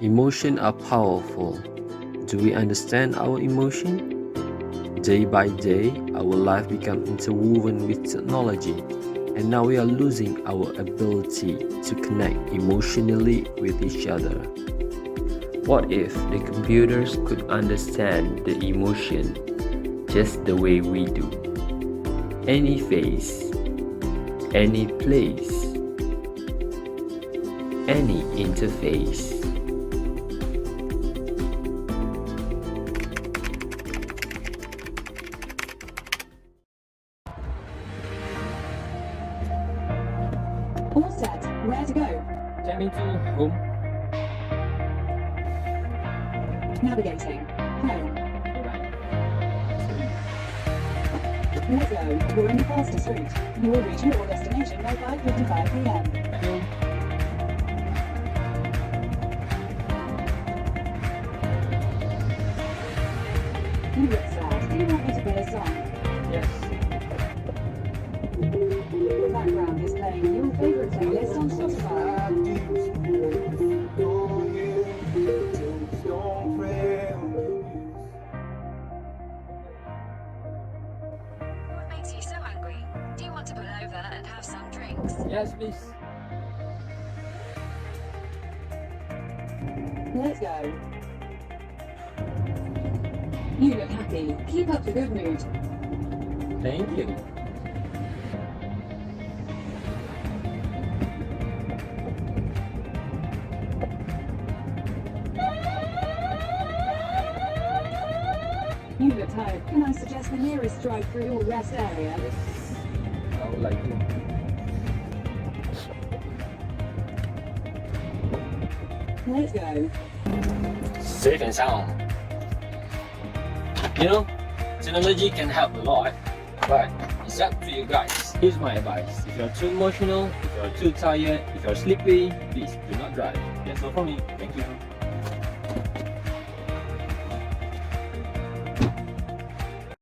Emotions are powerful. Do we understand our emotion? Day by day, our life becomes interwoven with technology, and now we are losing our ability to connect emotionally with each other. What if the computers could understand the emotion just the way we do? Any face, any place, any interface. All set. Where to go? Take me to home. Navigating. Home. Alright. Let's go. You're in the fastest route. You will reach your destination by 5:55 p.m. You look sad. Do you want me to play a song? Yes. The background is playing your favorite playlist on Spotify. What makes you so angry? Do you want to pull over and have some drinks? Yes, please. Let's go. You look happy. Keep up the good mood. Thank you. You look tired. Can I suggest the nearest drive-through or rest area? Yes. I would like to. Let's go. Safe and sound. You know, technology can help a lot, but it's up to you guys. Here's my advice. If you're too emotional, if you're too tired, if you're sleepy, please do not drive. That's all from me. Thank you.